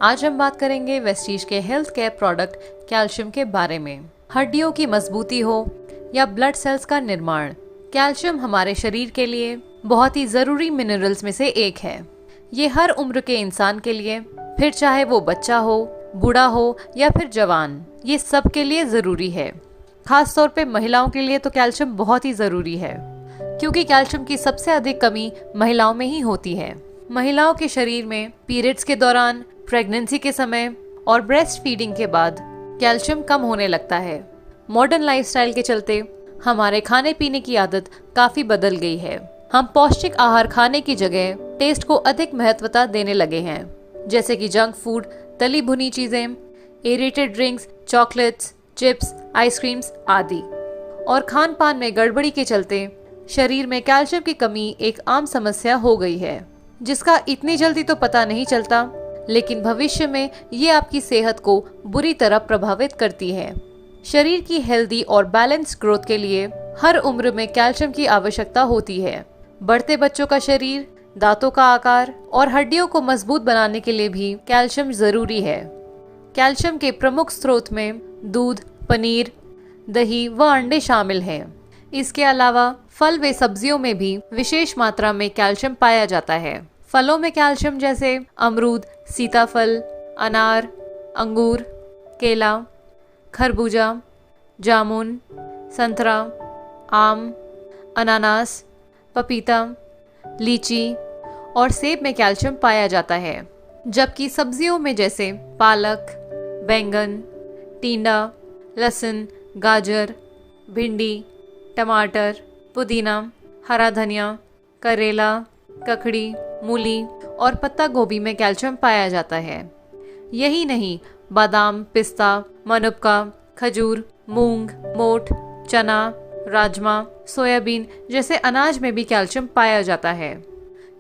आज हम बात करेंगे वेस्टीज के हेल्थ केयर प्रोडक्ट कैल्शियम के बारे में। हड्डियों की मजबूती हो या ब्लड सेल्स का निर्माण, कैल्शियम हमारे शरीर के लिए बहुत ही जरूरी मिनरल्स में से एक है। ये हर उम्र के इंसान के लिए, फिर चाहे वो बच्चा हो, बूढ़ा हो या फिर जवान, ये सब के लिए जरूरी है। खास तौर पे महिलाओं के लिए तो कैल्शियम बहुत ही जरूरी है, क्योंकि कैल्शियम की सबसे अधिक कमी महिलाओं में ही होती है। महिलाओं के शरीर में पीरियड्स के दौरान, प्रेगनेंसी के समय और ब्रेस्ट फीडिंग के बाद कैल्शियम कम होने लगता है। मॉडर्न लाइफस्टाइल के चलते हमारे खाने पीने की आदत काफी बदल गई है। हम पौष्टिक आहार खाने की जगह टेस्ट को अधिक महत्वता देने लगे हैं, जैसे कि जंक फूड, तली भुनी चीजें, aerated drinks, chocolates, chips, ice creams आदि। और खान पान में गड़बड़ी के चलते शरीर में कैल्शियम की कमी एक आम समस्या हो गई है, जिसका इतनी जल्दी तो पता नहीं चलता, लेकिन भविष्य में ये आपकी सेहत को बुरी तरह प्रभावित करती है। शरीर की हेल्दी और बैलेंस ग्रोथ के लिए हर उम्र में कैल्शियम की आवश्यकता होती है। बढ़ते बच्चों का शरीर, दांतों का आकार और हड्डियों को मजबूत बनाने के लिए भी कैल्शियम जरूरी है। कैल्शियम के प्रमुख स्रोत में दूध, पनीर, दही व अंडे शामिल हैं। इसके अलावा फल व सब्जियों में भी विशेष मात्रा में कैल्शियम पाया जाता है। फलों में कैल्शियम जैसे अमरूद, सीताफल, अनार, अंगूर, केला, खरबूजा, जामुन, संतरा, आम, अनानास, पपीता, लीची और सेब में कैल्शियम पाया जाता है। जबकि सब्जियों में जैसे पालक, बैंगन, टिंडा, लहसुन, गाजर, भिंडी, टमाटर, पुदीना, हरा धनिया, करेला, ककड़ी, मूली और पत्ता गोभी में कैल्शियम पाया जाता है। यही नहीं, बादाम, पिस्ता, मनुक्का, खजूर, मूंग, मोठ, चना, राजमा, सोयाबीन जैसे अनाज में भी कैल्शियम पाया जाता है।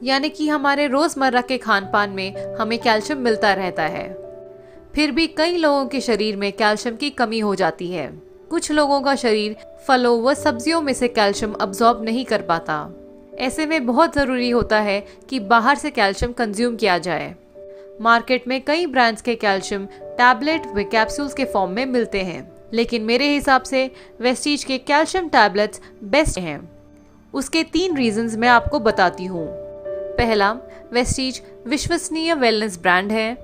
यानी कि हमारे रोजमर्रा के खान पान में हमें कैल्शियम मिलता रहता है। फिर भी कई लोगों के शरीर में कैल्शियम की कमी हो जाती है। कुछ लोगों का शरीर फलों व सब्जियों में से कैल्शियम अब्सॉर्ब नहीं कर पाता। ऐसे में बहुत ज़रूरी होता है कि बाहर से कैल्शियम कंज्यूम किया जाए। मार्केट में कई ब्रांड्स के कैल्शियम टैबलेट व कैप्सूल्स के फॉर्म में मिलते हैं, लेकिन मेरे हिसाब से वेस्टीज के कैल्शियम टैबलेट्स बेस्ट हैं। उसके 3 रीजंस मैं आपको बताती हूँ। पहला, वेस्टीज विश्वसनीय वेलनेस ब्रांड है,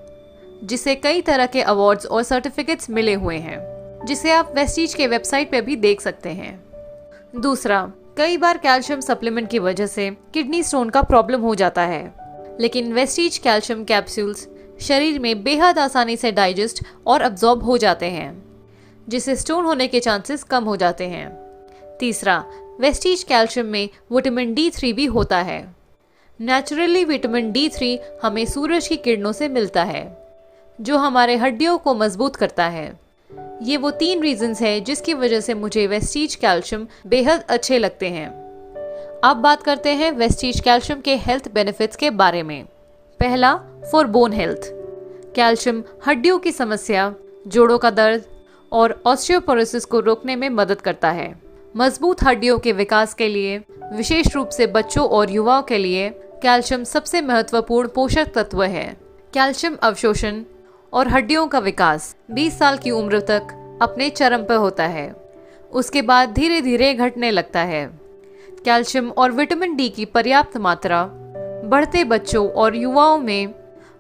जिसे कई तरह के अवार्ड्स और सर्टिफिकेट्स मिले हुए हैं, जिसे आप वेस्टीज के वेबसाइट पे भी देख सकते हैं। दूसरा, कई बार कैल्शियम सप्लीमेंट की वजह से किडनी स्टोन का प्रॉब्लम हो जाता है, लेकिन वेस्टीज कैल्शियम कैप्सूल्स शरीर में बेहद आसानी से डाइजेस्ट और अब्सॉर्ब हो जाते हैं, जिससे स्टोन होने के चांसेस कम हो जाते हैं। तीसरा, वेस्टीज कैल्शियम में विटामिन D3 भी होता है। नेचुरली विटामिन D3 हमें सूरज की किरणों से मिलता है, जो हमारे हड्डियों को मजबूत करता है। ये वो 3 रीजंस हैं जिसकी वजह से मुझे वेस्टीज कैल्शियम बेहद अच्छे लगते हैं। अब बात करते हैं वेस्टीज कैल्शियम के हेल्थ बेनिफिट्स के बारे में। पहला, फॉर बोन हेल्थ। कैल्शियम हड्डियों की समस्या, जोड़ों का दर्द और ऑस्टियोपोरोसिस को रोकने में मदद करता है। मजबूत हड्डियों के विकास के लिए, विशेष रूप से बच्चों और युवाओं के लिए, कैल्शियम सबसे महत्वपूर्ण पोषक तत्व है। कैल्शियम अवशोषण और हड्डियों का विकास 20 साल की उम्र तक अपने चरम पर होता है। उसके बाद धीरे धीरे घटने लगता है। कैल्शियम और विटामिन D की पर्याप्त मात्रा बढ़ते बच्चों और युवाओं में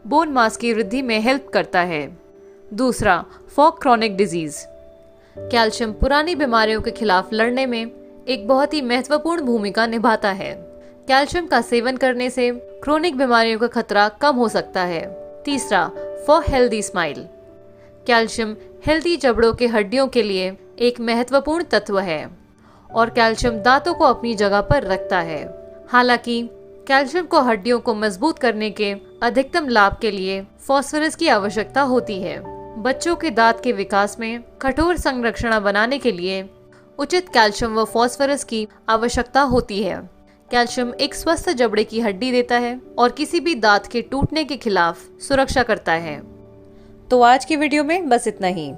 बोन मास की वृद्धि में हेल्प करता है। दूसरा, फॉर क्रॉनिक डिजीज। कैल्शियम पुरानी बीमारियों के खिलाफ लड़ने में एक बहुत ही महत्वपूर्ण भूमिका निभाता है। कैल्शियम का सेवन करने से क्रोनिक बीमारियों का खतरा कम हो सकता है। तीसरा, for healthy smile. Calcium healthy जबड़ों के हड्डियों के लिए एक महत्वपूर्ण तत्व है और कैल्शियम दांतों को अपनी जगह पर रखता है। हालांकि कैल्शियम को हड्डियों को मजबूत करने के अधिकतम लाभ के लिए फास्फोरस की आवश्यकता होती है। बच्चों के दांत के विकास में कठोर संरचना बनाने के लिए उचित कैल्शियम व फास्फोरस की आवश्यकता होती है। कैल्शियम एक स्वस्थ जबड़े की हड्डी देता है और किसी भी दांत के टूटने के खिलाफ सुरक्षा करता है। तो आज की वीडियो में बस इतना ही।